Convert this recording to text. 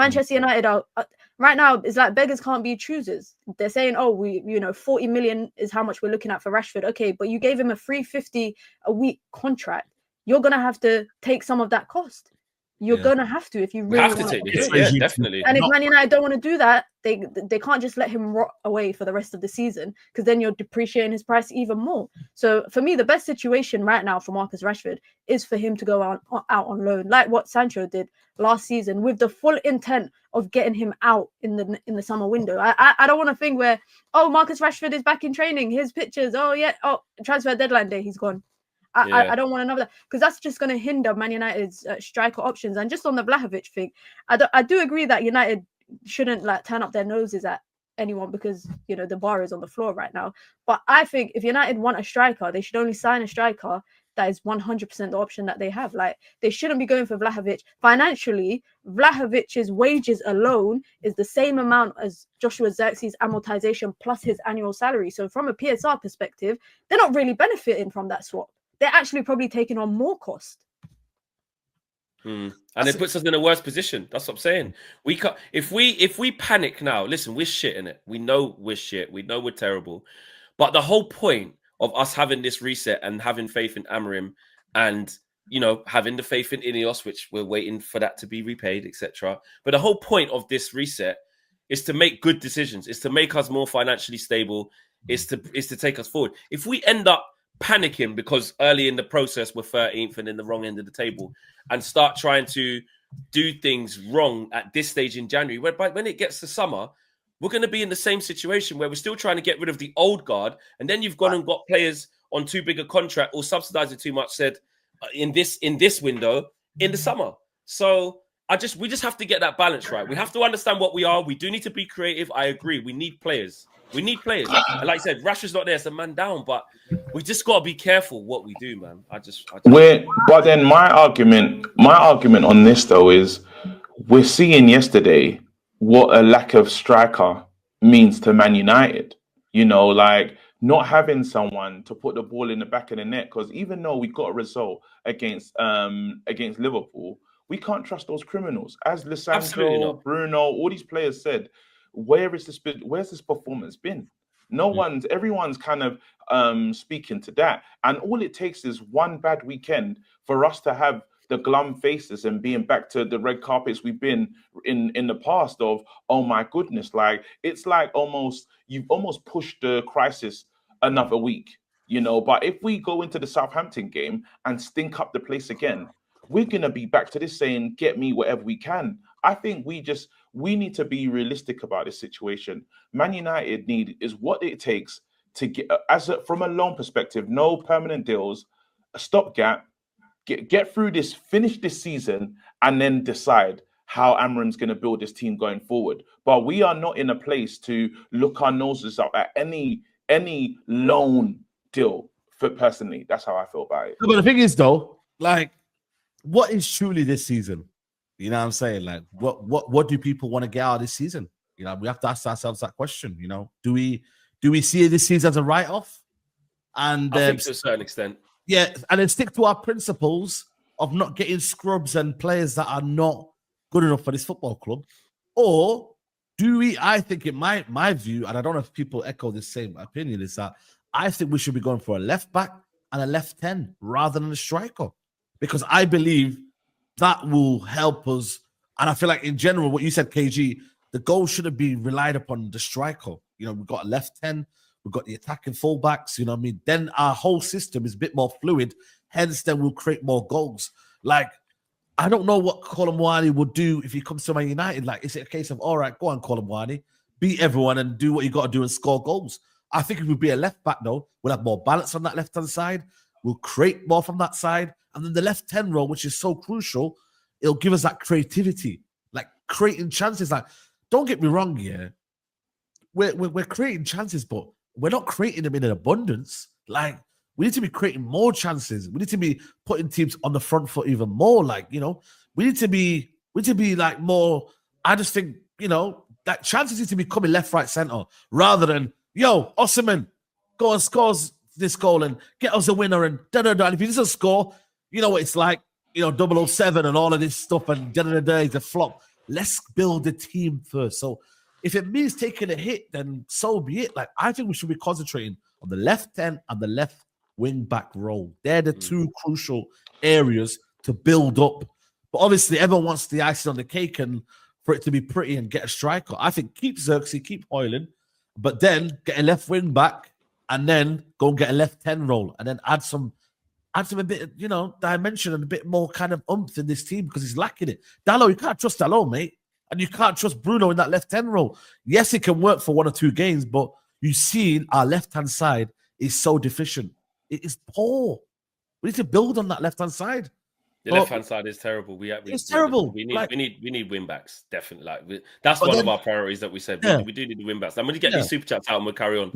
Manchester United are right now. It's like beggars can't be choosers. They're saying, "Oh, 40 million is how much we're looking at for Rashford." Okay, but you gave him a 350 a week contract. You're gonna have to take some of that cost. You're gonna have to if you really have to take the hit. Yeah, definitely. And if Man United don't want to do that, they can't just let him rot away for the rest of the season, because then you're depreciating his price even more. So for me, the best situation right now for Marcus Rashford is for him to go out on loan, like what Sancho did last season, with the full intent of getting him out in the summer window. I don't want to think where, oh, Marcus Rashford is back in training, here's pictures, transfer deadline day, he's gone. I don't want another, because that's just going to hinder Man United's striker options. And just on the Vlahovic thing, I do agree that United shouldn't like turn up their noses at anyone, because the bar is on the floor right now. But I think if United want a striker, they should only sign a striker that is 100% the option that they have. Like, they shouldn't be going for Vlahovic. Financially, Vlahovic's wages alone is the same amount as Joshua Zirkzee amortization plus his annual salary. So from a PSR perspective, they're not really benefiting from that swap. They're actually probably taking on more cost. And it puts us in a worse position. That's what I'm saying. We can't, if we panic now, listen, we're shit in it. We know we're shit. We know we're terrible. But the whole point of us having this reset and having faith in Amorim and, having the faith in Ineos, which we're waiting for that to be repaid, etc. But the whole point of this reset is to make good decisions, is to make us more financially stable, is to take us forward. If we end up panicking because early in the process we're 13th and in the wrong end of the table, and start trying to do things wrong at this stage in January, when it gets to summer, we're going to be in the same situation where we're still trying to get rid of the old guard, and then you've gone and got players on too big a contract or subsidizing too much, said in this window in the summer. So we just have to get that balance right. We have to understand what we are. We do need to be creative. I agree. We need players. And like I said, Rashford's not there, it's a man down, but we just got to be careful what we do, man. But then my argument on this though is, we're seeing yesterday what a lack of striker means to Man United. Like not having someone to put the ball in the back of the net, because even though we got a result against Liverpool, we can't trust those criminals. As Lisandro, Bruno, all these players said, where's this performance been? Everyone's kind of speaking to that. And all it takes is one bad weekend for us to have the glum faces and being back to the red carpets we've been in the past of, oh my goodness, like it's like you've almost pushed the crisis another week, but if we go into the Southampton game and stink up the place again, we're going to be back to this saying, get me whatever we can. I think we need to be realistic about this situation. Man United is what it takes to get, from a loan perspective, no permanent deals, a stopgap, get through this, finish this season, and then decide how Amorim's going to build this team going forward. But we are not in a place to look our noses up at any loan deal. Personally, that's how I feel about it. But the thing is, though, like, what is truly this season? You know what I'm saying? Like, what do people want to get out of this season? We have to ask ourselves that question. Do we see this season as a write-off? And I think to a certain extent. Yeah, and then stick to our principles of not getting scrubs and players that are not good enough for this football club. Or do we, I think in my view, and I don't know if people echo the same opinion, is that I think we should be going for a left back and a left 10 rather than a striker. Because I believe that will help us. And I feel like in general, what you said, KG, the goal shouldn't be relied upon the striker. We've got a left 10, we've got the attacking fullbacks, then our whole system is a bit more fluid. Hence, then we'll create more goals. Like, I don't know what Colin Muani would do if he comes to Man United. Like, is it a case of, all right, go on, Colin Muani, beat everyone and do what you got to do and score goals? I think it would be a left back, though. We'll have more balance on that left-hand side. We'll create more from that side. And then the left 10 role, which is so crucial, it'll give us that creativity, like creating chances. Like, don't get me wrong, yeah. We're creating chances, but we're not creating them in an abundance. Like, we need to be creating more chances. We need to be putting teams on the front foot even more. Like, we need to be like more. I just think, that chances need to be coming left, right, center, rather than, Osimhen, go and scores this goal and get us a winner and da-da-da. And if he doesn't score, you know what it's like, 007 and all of this stuff and da-da-da, he's a flop. let's build a team first. So if it means taking a hit, then so be it. Like, I think we should be concentrating on the left end and the left wing back role. They're the two crucial areas to build up. But obviously, everyone wants the icing on the cake and for it to be pretty and get a striker. I think keep Xerxes, keep Hoyland, but then get a left wing back and then go and get a left 10 role and then add some a bit, dimension and a bit more kind of oomph in this team because he's lacking it. Dalot, you can't trust Dalot, mate. And you can't trust Bruno in that left 10 role. Yes, it can work for 1 or 2 games, but you see our left-hand side is so deficient. It is poor. We need to build on that left-hand side. The left-hand side is terrible. It's terrible. We need win backs, definitely. That's one of our priorities that we said. We do need the win backs. I'm going to get these super chats out and we'll carry on.